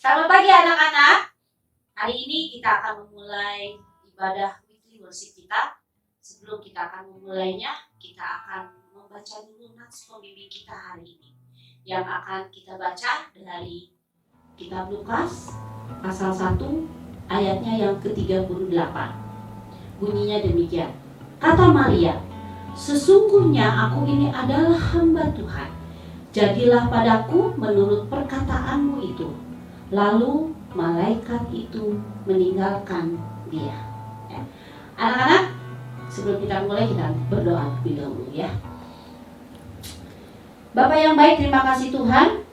Selamat pagi anak-anak. Hari ini kita akan memulai ibadah weekly worship kita. Sebelum kita akan memulainya, kita akan membaca dulu nats pembimbing kita hari ini. Yang akan kita baca dari kitab Lukas pasal 1 ayatnya yang ke-38. Bunyinya demikian. Kata Maria, "Sesungguhnya aku ini adalah hamba Tuhan. Jadilah padaku menurut perkataanmu itu." Lalu malaikat itu meninggalkan dia. Ya. Anak-anak, sebelum kita mulai, kita berdoa lebih dahulu ya. Bapak yang baik, terima kasih Tuhan.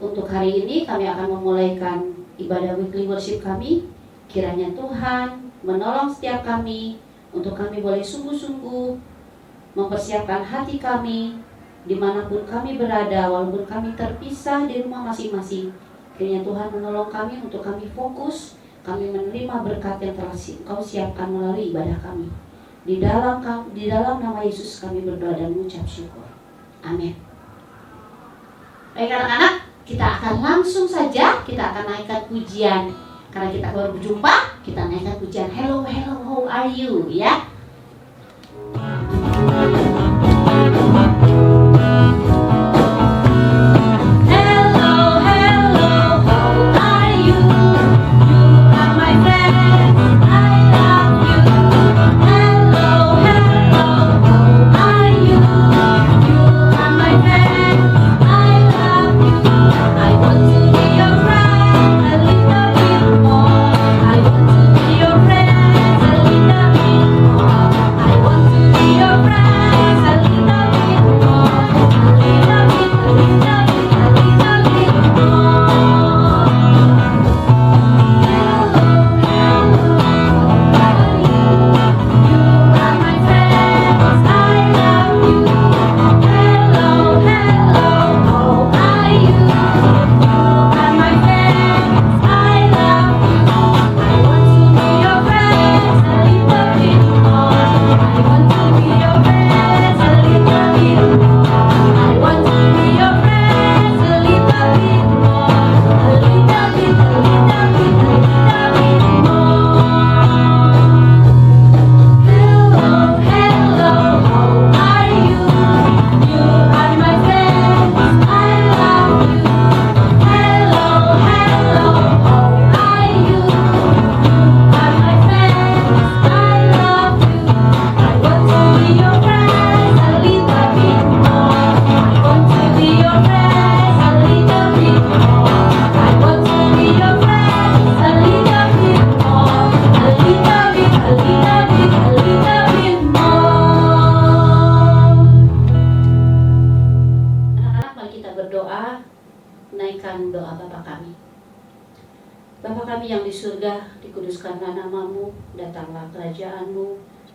Untuk hari ini kami akan memulaikan ibadah weekly worship kami. Kiranya Tuhan menolong setiap kami untuk kami boleh sungguh-sungguh mempersiapkan hati kami dimanapun kami berada, walaupun kami terpisah di rumah masing-masing. Kiranya Tuhan menolong kami untuk kami fokus, kami menerima berkat yang telah Kau siapkan melalui ibadah kami. Di dalam nama Yesus kami berdoa dan mengucap syukur. Amin. Baik anak-anak, kita akan langsung saja, kita akan naikkan pujian. Karena kita baru berjumpa, kita naikkan pujian Hello, hello, how are you, ya.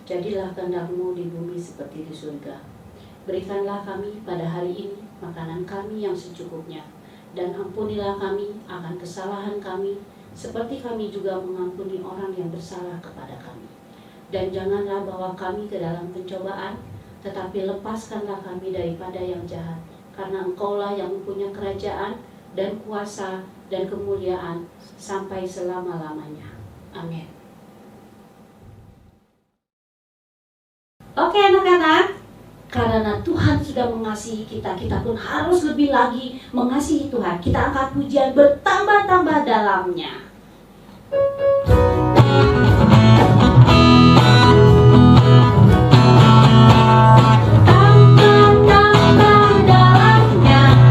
Jadilah kehendak-Mu di bumi seperti di surga. Berikanlah kami pada hari ini makanan kami yang secukupnya, dan ampunilah kami akan kesalahan kami, seperti kami juga mengampuni orang yang bersalah kepada kami. Dan janganlah bawa kami ke dalam pencobaan, tetapi lepaskanlah kami daripada yang jahat, karena Engkaulah yang mempunyai kerajaan dan kuasa dan kemuliaan sampai selama-lamanya. Amin. Oke anak-anak, karena Tuhan sudah mengasihi kita, kita pun harus lebih lagi mengasihi Tuhan. Kita angkat pujian bertambah-tambah dalamnya. Bertambah-tambah lebarnya,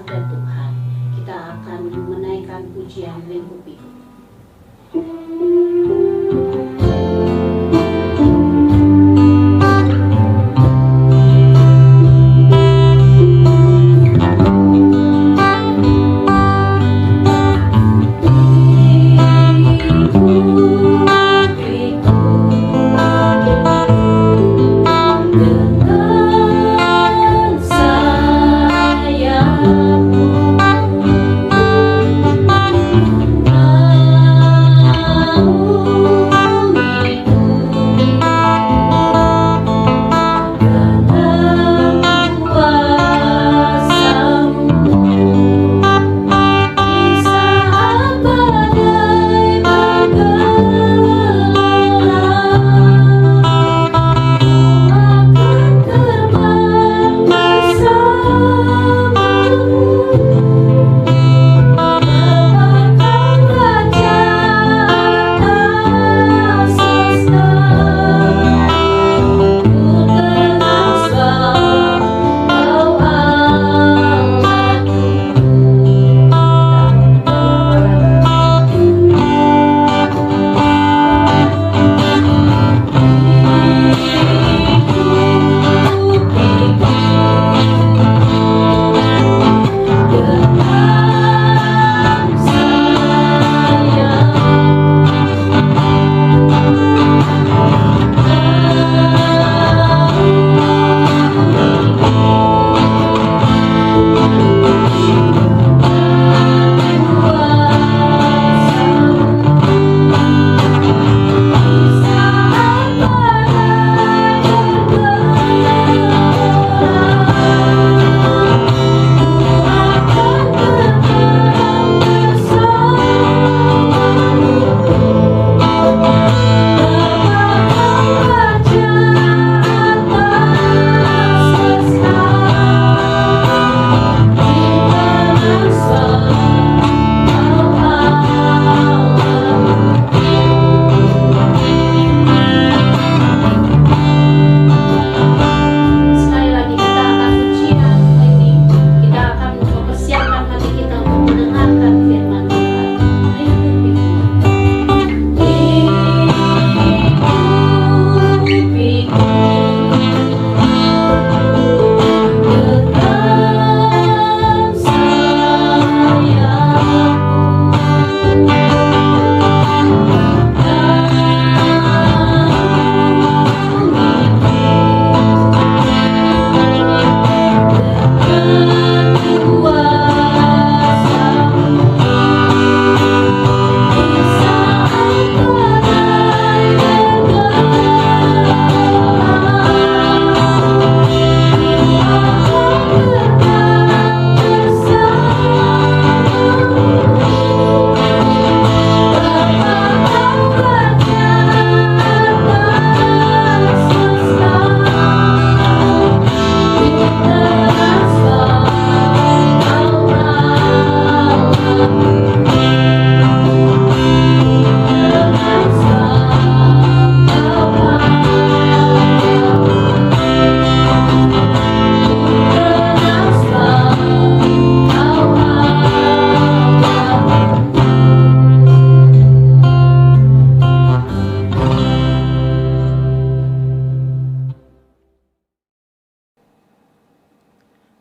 sabda Tuhan. Kita akan menaikkan pujian lingkup hidup.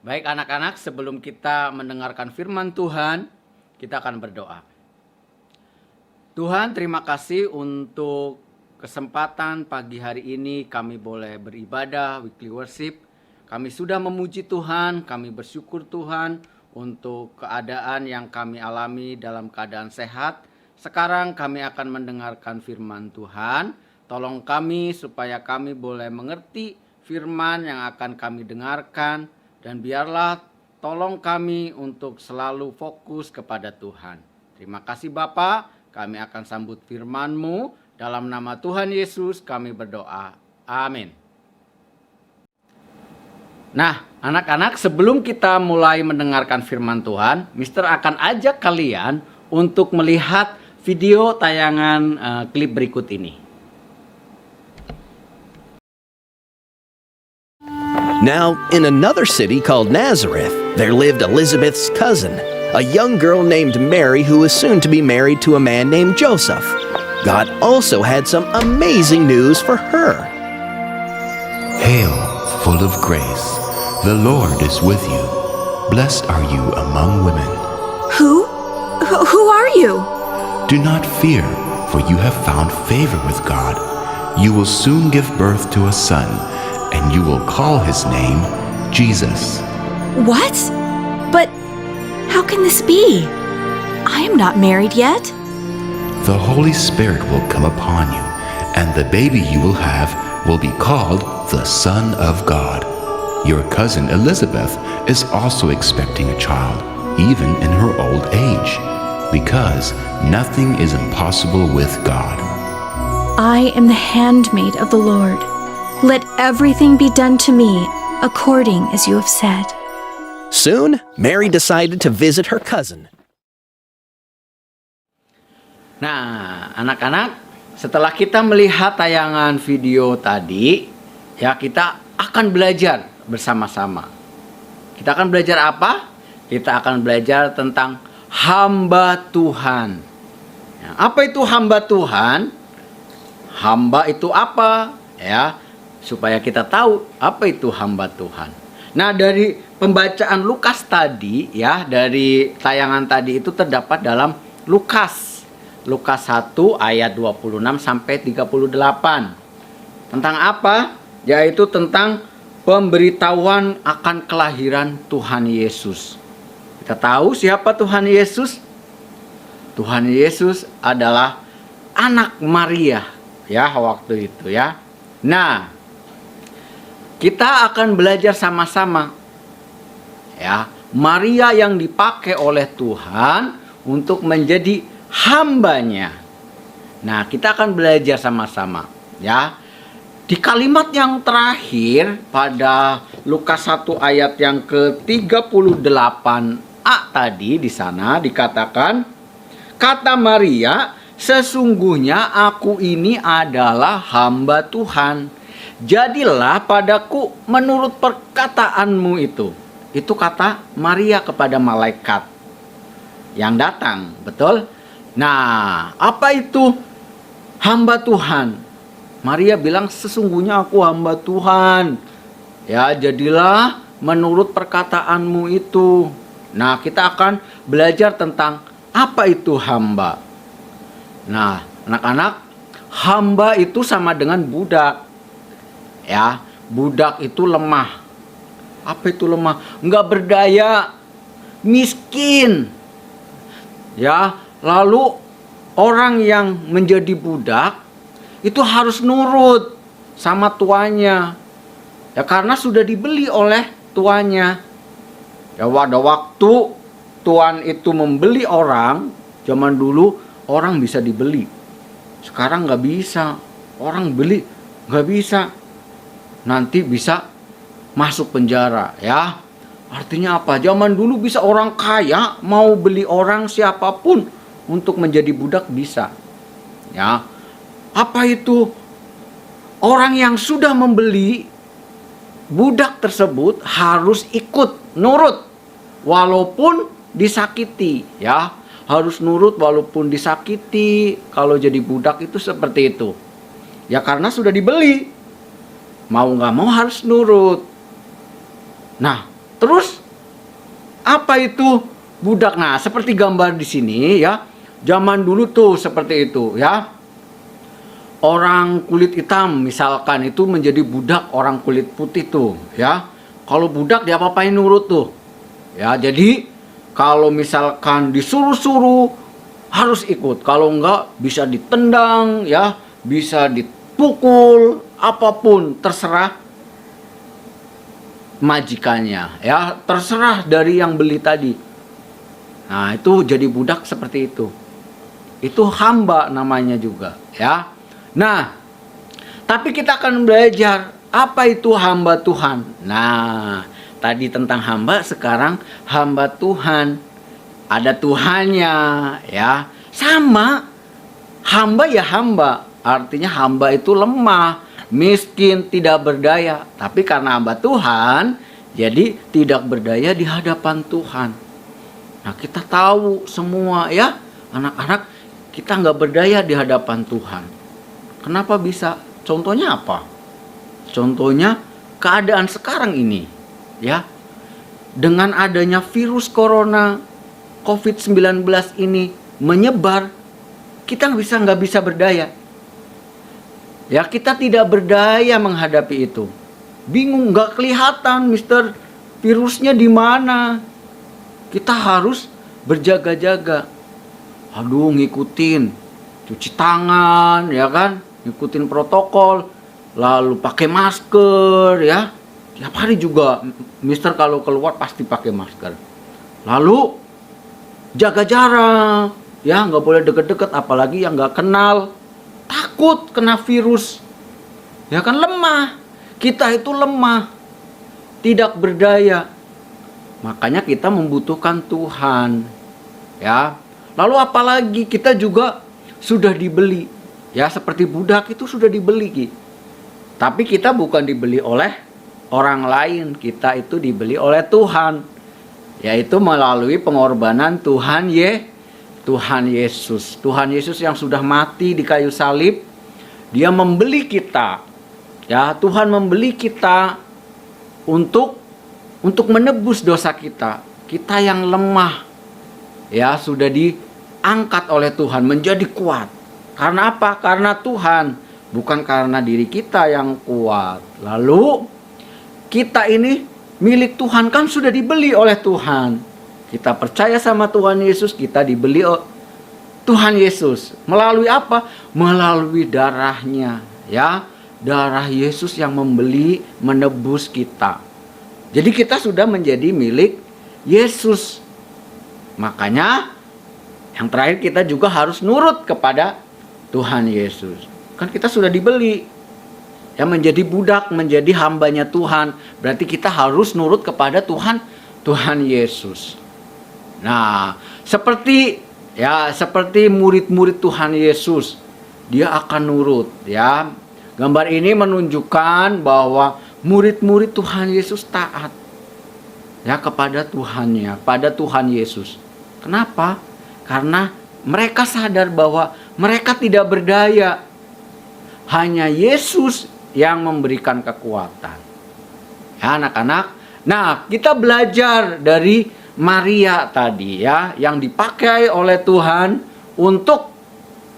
Baik anak-anak, sebelum kita mendengarkan firman Tuhan, kita akan berdoa. Tuhan, terima kasih untuk kesempatan pagi hari ini kami boleh beribadah, weekly worship. Kami sudah memuji Tuhan, kami bersyukur Tuhan untuk keadaan yang kami alami dalam keadaan sehat. Sekarang kami akan mendengarkan firman Tuhan. Tolong kami supaya kami boleh mengerti firman yang akan kami dengarkan. Dan biarlah tolong kami untuk selalu fokus kepada Tuhan. Terima kasih Bapa, kami akan sambut firman-Mu. Dalam nama Tuhan Yesus kami berdoa. Amin. Nah, anak-anak, sebelum kita mulai mendengarkan firman Tuhan, Mister akan ajak kalian untuk melihat video tayangan klip berikut ini. Now, in another city called Nazareth, There lived Elizabeth's cousin, a young girl named Mary who was soon to be married to a man named Joseph. God also had some amazing news for her. Hail, full of grace, the Lord is with you. Blessed are you among women. Who are you? Do not fear, for you have found favor with God. You will soon give birth to a son, and you will call his name Jesus. What? But how can this be? I am not married yet. The Holy Spirit will come upon you, and the baby you will have will be called the Son of God. Your cousin Elizabeth is also expecting a child, even in her old age, because nothing is impossible with God. I am the handmaid of the Lord. Let everything be done to me according as you have said. Soon, Mary decided to visit her cousin. Nah, anak-anak, setelah kita melihat tayangan video tadi, ya kita akan belajar bersama-sama. Kita akan belajar apa? Kita akan belajar tentang hamba Tuhan. Ya, apa itu hamba Tuhan? Hamba itu apa? Ya, supaya kita tahu apa itu hamba Tuhan. Nah, dari pembacaan Lukas tadi, ya, dari tayangan tadi itu terdapat dalam Lukas 1 ayat 26 sampai 38. Tentang apa? Yaitu tentang pemberitahuan akan kelahiran Tuhan Yesus. Kita tahu siapa Tuhan Yesus? Tuhan Yesus adalah anak Maria, ya, waktu itu, ya. Nah, kita akan belajar sama-sama, ya, Maria yang dipakai oleh Tuhan untuk menjadi hambanya. Nah, kita akan belajar sama-sama, ya. Di kalimat yang terakhir pada Lukas 1 ayat yang ke-38a tadi, di sana dikatakan, kata Maria, sesungguhnya aku ini adalah hamba Tuhan. Jadilah padaku menurut perkataanmu itu. Itu kata Maria kepada malaikat yang datang, betul? Nah, apa itu hamba Tuhan? Maria bilang, sesungguhnya aku hamba Tuhan. Ya, jadilah menurut perkataanmu itu. Nah, kita akan belajar tentang apa itu hamba. Nah, anak-anak, hamba itu sama dengan budak. Ya, budak itu lemah. Apa itu lemah? Enggak berdaya, miskin. Ya, lalu orang yang menjadi budak itu harus nurut sama tuannya. Ya, karena sudah dibeli oleh tuannya. Ya, pada waktu tuan itu membeli orang, zaman dulu orang bisa dibeli. Sekarang nggak bisa. Orang beli nggak bisa. Nanti bisa masuk penjara, ya. Artinya apa? Zaman dulu bisa orang kaya mau beli orang siapapun untuk menjadi budak bisa. Ya. Apa itu? Orang yang sudah membeli budak tersebut harus ikut nurut walaupun disakiti, ya. Harus nurut walaupun disakiti. Kalau jadi budak itu seperti itu. Ya, karena sudah dibeli. Mau nggak mau harus nurut. Nah, terus apa itu budak? Nah, seperti gambar di sini, ya. Zaman dulu tuh seperti itu, ya. Orang kulit hitam misalkan itu menjadi budak orang kulit putih tuh, ya. Kalau budak dia apa-apain nurut tuh. Ya, jadi kalau misalkan disuruh-suruh harus ikut. Kalau enggak bisa ditendang, ya, bisa dipukul, apapun terserah majikannya, ya, terserah dari yang beli tadi. Nah, itu jadi budak seperti itu. Itu hamba namanya juga, ya. Nah, tapi kita akan belajar apa itu hamba Tuhan. Nah, tadi tentang hamba, sekarang hamba Tuhan. Ada Tuhannya, ya. Sama, hamba ya hamba. Artinya hamba itu lemah, miskin, tidak berdaya. Tapi karena hamba Tuhan, Jadi tidak berdaya di hadapan Tuhan. Nah, kita tahu semua ya, anak-anak, kita nggak berdaya di hadapan Tuhan. Kenapa bisa? Contohnya apa? Contohnya keadaan sekarang ini, ya. Dengan adanya virus corona COVID-19 ini menyebar, kita nggak bisa berdaya. Ya, kita tidak berdaya menghadapi itu. Bingung, nggak kelihatan, Mister, virusnya di mana. Kita harus berjaga-jaga. Aduh, ngikutin cuci tangan, ya kan? Ngikutin protokol, lalu pakai masker, ya. Tiap hari juga, Mister kalau keluar pasti pakai masker. Lalu jaga jarak, ya, nggak boleh deket-deket, apalagi yang nggak kenal. Takut kena virus, ya kan, lemah. Kita itu lemah, tidak berdaya. Makanya kita membutuhkan Tuhan, ya. Lalu apalagi kita juga sudah dibeli, ya, seperti budak itu sudah dibeli. Tapi kita bukan dibeli oleh orang lain, kita itu dibeli oleh Tuhan, yaitu melalui pengorbanan Tuhan Yesus. Tuhan Yesus yang sudah mati di kayu salib, Dia membeli kita. Ya, Tuhan membeli kita untuk menebus dosa kita. Kita yang lemah, ya, sudah diangkat oleh Tuhan menjadi kuat. Karena apa? Karena Tuhan, bukan karena diri kita yang kuat. Lalu kita ini milik Tuhan, kan sudah dibeli oleh Tuhan. Kita percaya sama Tuhan Yesus, kita dibeli oleh Tuhan Yesus. Melalui apa? Melalui darahnya, ya. Darah Yesus yang membeli, menebus kita. Jadi kita sudah menjadi milik Yesus. Makanya yang terakhir, kita juga harus nurut kepada Tuhan Yesus. Kan kita sudah dibeli, ya, menjadi budak, menjadi hambanya Tuhan. Berarti kita harus nurut kepada Tuhan Yesus. Nah, seperti murid-murid Tuhan Yesus, dia akan nurut, ya. Gambar ini menunjukkan bahwa murid-murid Tuhan Yesus taat, ya, kepada Tuhannya, pada Tuhan Yesus. Kenapa? Karena mereka sadar bahwa mereka tidak berdaya. Hanya Yesus yang memberikan kekuatan. Ya, anak-anak. Nah, kita belajar dari Maria tadi, ya, yang dipakai oleh Tuhan untuk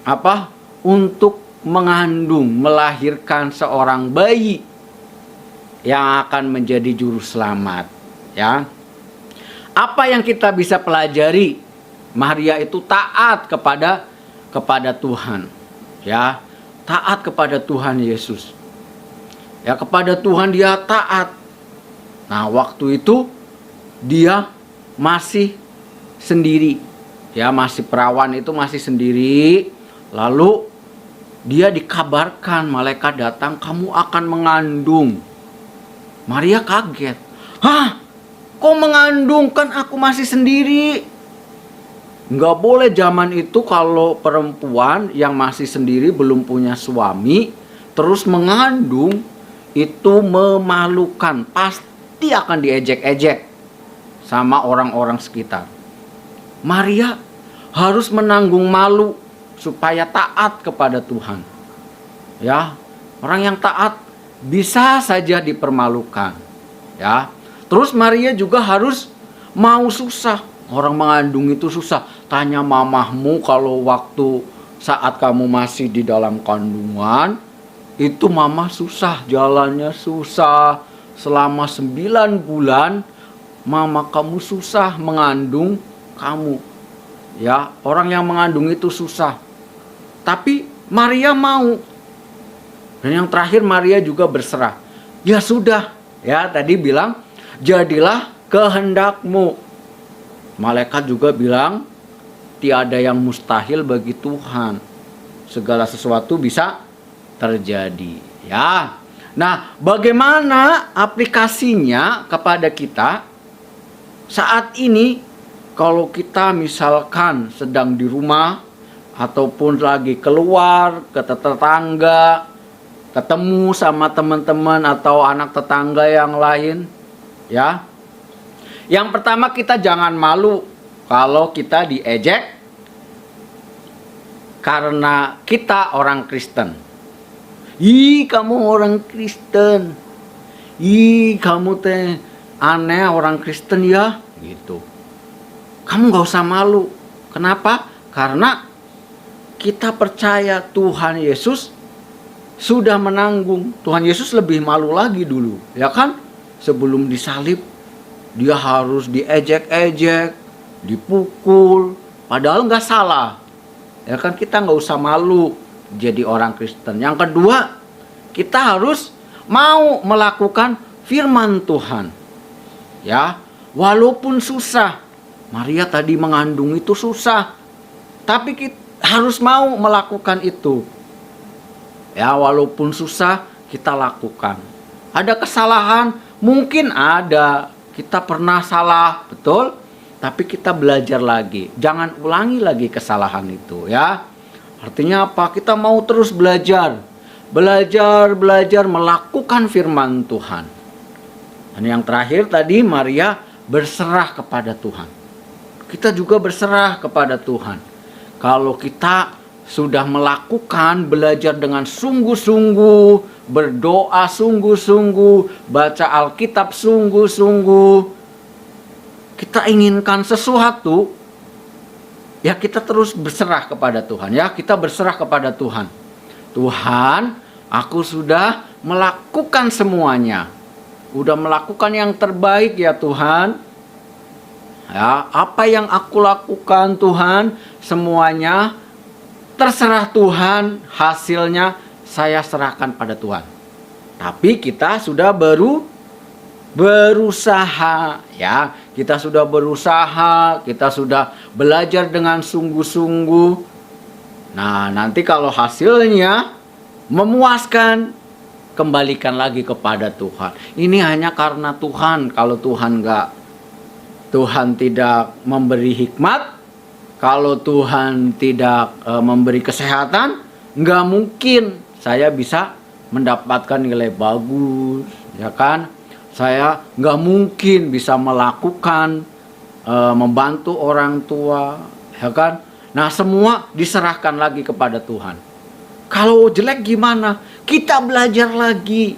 apa? Untuk mengandung, melahirkan seorang bayi yang akan menjadi juru selamat, ya. Apa yang kita bisa pelajari? Maria itu taat kepada Tuhan, ya. Taat kepada Tuhan Yesus. Ya, kepada Tuhan dia taat. Nah, waktu itu dia masih sendiri, ya, masih perawan itu masih sendiri. Lalu dia dikabarkan, malaikat datang, kamu akan mengandung. Maria kaget. Hah? Kok mengandung? Kan aku masih sendiri. Nggak boleh zaman itu kalau perempuan yang masih sendiri, belum punya suami, terus mengandung, itu memalukan. Pasti akan diejek-ejek sama orang-orang sekitar. Maria harus menanggung malu supaya taat kepada Tuhan. Ya, orang yang taat bisa saja dipermalukan. Ya, terus Maria juga harus mau susah. Orang mengandung itu susah. Tanya mamahmu kalau waktu saat kamu masih di dalam kandungan, itu mama susah, jalannya susah. Selama 9 bulan, mama kamu susah mengandung kamu. Ya, orang yang mengandung itu susah. Tapi Maria mau. Dan yang terakhir Maria juga berserah. Ya sudah, ya tadi bilang, jadilah kehendakmu. Malaikat juga bilang, tiada yang mustahil bagi Tuhan. Segala sesuatu bisa terjadi, ya. Nah, bagaimana aplikasinya kepada kita saat ini kalau kita misalkan sedang di rumah ataupun lagi keluar ke tetangga, ketemu sama teman-teman atau anak tetangga yang lain, Ya. Yang pertama, kita jangan malu kalau kita diejek karena kita orang Kristen. Ih, kamu orang Kristen. Ih, kamu teh aneh orang Kristen ya, gitu. Kamu gak usah malu. Kenapa? Karena kita percaya Tuhan Yesus sudah menanggung. Tuhan Yesus lebih malu lagi dulu, ya kan? Sebelum disalib, dia harus diejek-ejek, dipukul, padahal nggak salah. Ya kan, kita nggak usah malu jadi orang Kristen. Yang kedua, kita harus mau melakukan firman Tuhan. Ya, walaupun susah. Maria tadi mengandung itu susah, tapi kita harus mau melakukan itu. Ya, walaupun susah, kita lakukan. Ada kesalahan, mungkin ada. Kita pernah salah, betul? Tapi kita belajar lagi. Jangan ulangi lagi kesalahan itu, ya. Artinya apa? Kita mau terus belajar. Belajar melakukan firman Tuhan. Dan yang terakhir tadi, Maria berserah kepada Tuhan. Kita juga berserah kepada Tuhan. Kalau kita sudah melakukan, belajar dengan sungguh-sungguh, berdoa sungguh-sungguh, baca Alkitab sungguh-sungguh, kita inginkan sesuatu, ya kita terus berserah kepada Tuhan. Ya, kita berserah kepada Tuhan. Tuhan, aku sudah melakukan semuanya. Udah melakukan yang terbaik ya Tuhan. Ya, apa yang aku lakukan Tuhan, semuanya terserah Tuhan, hasilnya saya serahkan pada Tuhan. Tapi kita sudah berusaha, ya. Kita sudah berusaha, kita sudah belajar dengan sungguh-sungguh. Nah, nanti kalau hasilnya memuaskan, kembalikan lagi kepada Tuhan. Ini hanya karena Tuhan. Kalau Tuhan tidak memberi hikmat, kalau Tuhan tidak memberi kesehatan, nggak mungkin saya bisa mendapatkan nilai bagus, ya kan? Saya nggak mungkin bisa melakukan membantu orang tua, ya kan? Nah, semua diserahkan lagi kepada Tuhan. Kalau jelek gimana? Kita belajar lagi.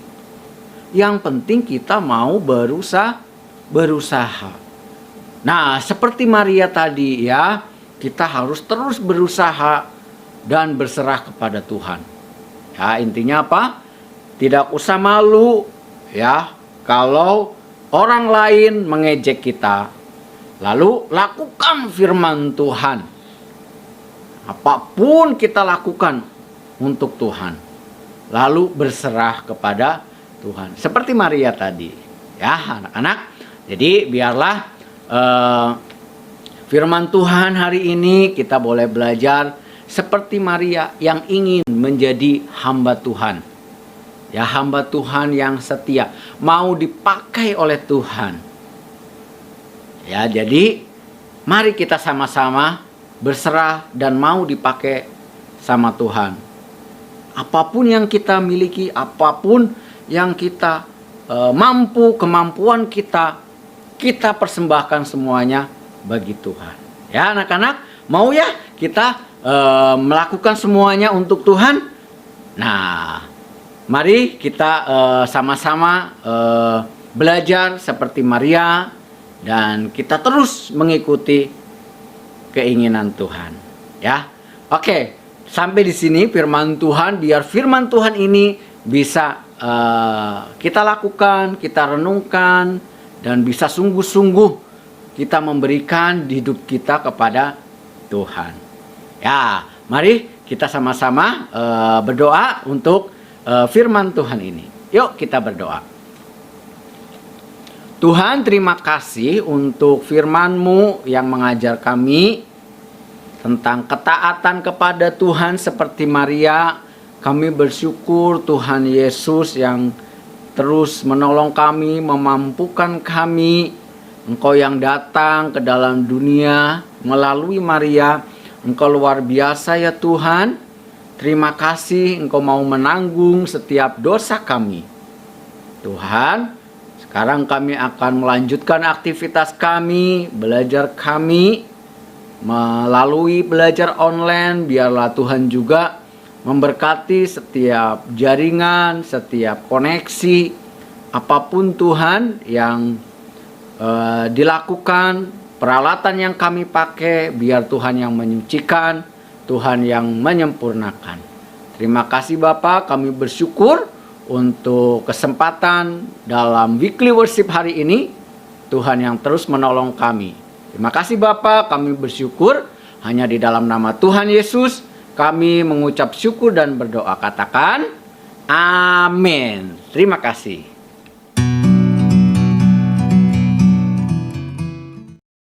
Yang penting kita mau berusaha. Nah, seperti Maria tadi ya, kita harus terus berusaha dan berserah kepada Tuhan. Ya, intinya apa? Tidak usah malu ya kalau orang lain mengejek kita. Lalu lakukan firman Tuhan. Apapun kita lakukan untuk Tuhan. Lalu berserah kepada Tuhan. Seperti Maria tadi. Ya, anak-anak. Jadi biarlah firman Tuhan hari ini kita boleh belajar seperti Maria yang ingin menjadi hamba Tuhan. Ya, hamba Tuhan yang setia, mau dipakai oleh Tuhan. Ya, jadi mari kita sama-sama berserah dan mau dipakai sama Tuhan. Apapun yang kita miliki, apapun yang kita mampu, kemampuan kita persembahkan semuanya bagi Tuhan. Ya, anak-anak, mau ya kita melakukan semuanya untuk Tuhan? Nah, mari kita sama-sama belajar seperti Maria dan kita terus mengikuti keinginan Tuhan. Ya, oke, sampai di sini firman Tuhan. Biar firman Tuhan ini bisa kita lakukan, kita renungkan, dan bisa sungguh-sungguh kita memberikan hidup kita kepada Tuhan. Ya, mari kita sama-sama berdoa untuk firman Tuhan ini. Yuk kita berdoa. Tuhan, terima kasih untuk firman-Mu yang mengajar kami tentang ketaatan kepada Tuhan seperti Maria. Kami bersyukur Tuhan Yesus yang terus menolong kami, memampukan kami. Engkau yang datang ke dalam dunia melalui Maria. Engkau luar biasa ya Tuhan. Terima kasih Engkau mau menanggung setiap dosa kami. Tuhan, Sekarang kami akan melanjutkan aktivitas kami, belajar kami melalui belajar online. Biarlah Tuhan juga memberkati setiap jaringan, setiap koneksi, apapun Tuhan yang dilakukan, peralatan yang kami pakai, biar Tuhan yang menyucikan, Tuhan yang menyempurnakan. Terima kasih Bapa, kami bersyukur untuk kesempatan dalam weekly worship hari ini. Tuhan yang terus menolong kami. Terima kasih Bapa, kami bersyukur hanya di dalam nama Tuhan Yesus kami mengucap syukur dan berdoa. Katakan amin. Terima kasih.